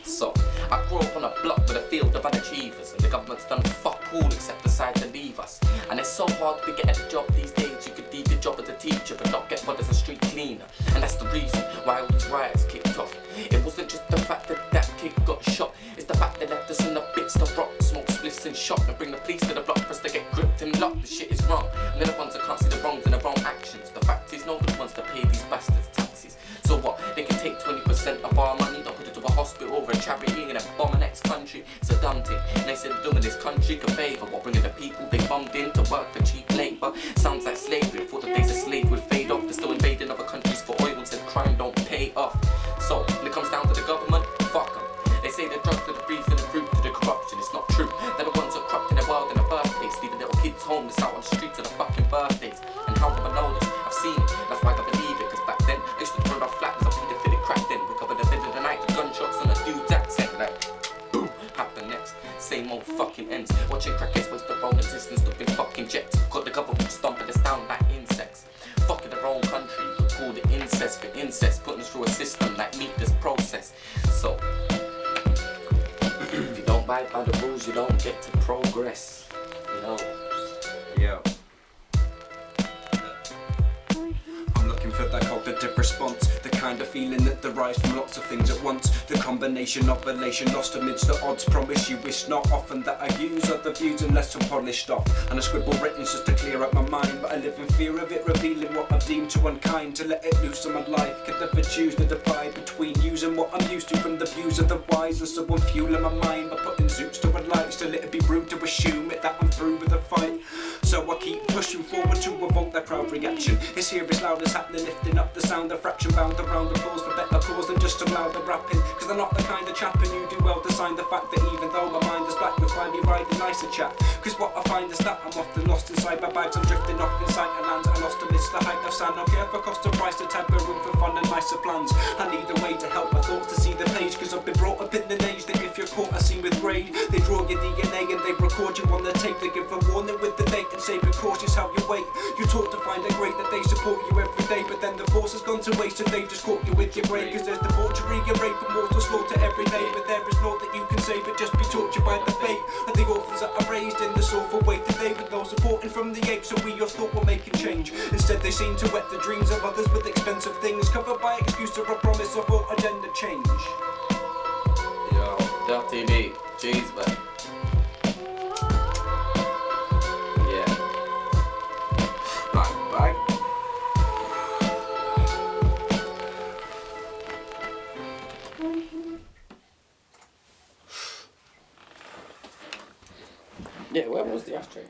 So, I grew up on a block with a field of unachievers, and the government's done fuck all except decide to leave us. And it's so hard to be getting a job these days. You could leave your job as a teacher but not get one as a street cleaner. And that's the reason why all these riots kicked off. It wasn't just the fact that that kid got shot, it's the fact they left us in the bits to rock, smoke spliffs and shot, and bring the police to the block for us to get gripped and locked. The shit is wrong, and they're the ones that can't see the wrongs and the wrong actions. The fact is, nobody wants to pay these bastards taxes. So what? They can take 20% of our money, not put it to a hospital or a charity, and then bomb the next country. It's a dumb thing. And they said doing this country a favour, what, bringing the people they bombed in to work for cheap labour. Sounds like slavery. I thought the days a slave would fade off. They're still invading other countries for oil and said crime don't pay off. So when it comes down to the government, fuck them. They say the drugs are the reason and root to the corruption. It's not true. They're the ones that corrupting the world in the first place, leaving little kids homeless out on the streets of the fucking birthdays. And how do I know this? I've seen it. That's why I believe it. Cause back then I used to run off flat as I pleaded for the crack. Then wake up in the middle of the night to gunshots on a dude's accent. Like boom, happen next. Same old fucking ends. Watching crackheads waste their own existence to big fucking jets. Got the government stomping us down like insects. Fucking their own country, you could call it incest for incest, putting us through a system like meat this process. So if you don't abide by the rules, you don't get to progress. You know. Yeah. I'm looking for that cognitive response, the kind of feeling that derives from lots of things at once. The combination of elation lost amidst the odds. Promise you it's not often that I use other views unless I'm polished off. And I scribble written just to clear up my mind, but I live in fear of it revealing what I've deemed too unkind. To let it loose on my life, could never choose to divide between using what I'm used to from the views of the wise. And so I'm fueling my mind by putting zoots to a light. Still it'd be rude to assume it that I'm through with the fight. So I keep pushing forward to evoke that proud reaction. It's here, it's loud, it's happening, lifting up the sound. A fraction bound around applause for better cause than just some louder rapping. Cause I'm not the kind of chap, and you do well to sign the fact that even though my mind is black, you'll find me riding nicer chat. Cause what I find is that I'm often lost inside my bags. I'm drifting off inside a land I lost amidst the height of sand. Don't care if I cost a price to tag, but room for fun and nicer plans. I need a way to help my thoughts to see the page. Cause I've been brought up in an age that if you're caught, I seen with grade. They draw your DNA and they record you on the tape. They give a warning with the date and say be cautious how you wait. You're taught to find it great that they support you every day, but then the force has gone to waste if they've just caught you with your brain. Cause there's debauchery and rape and mortal slaughter every day, but there is naught that you can say but just be tortured by the fate of the orphans that are raised in the soulful weight today with no supporting from the apes. So we your thought were making change. Instead they seem to wet the dreams of others with expensive things, covered by excuse or a promise of all agenda change. Yo, DuttyB, CheeseMan. Yeah. Bang, bang. Yeah, where was the ashtray?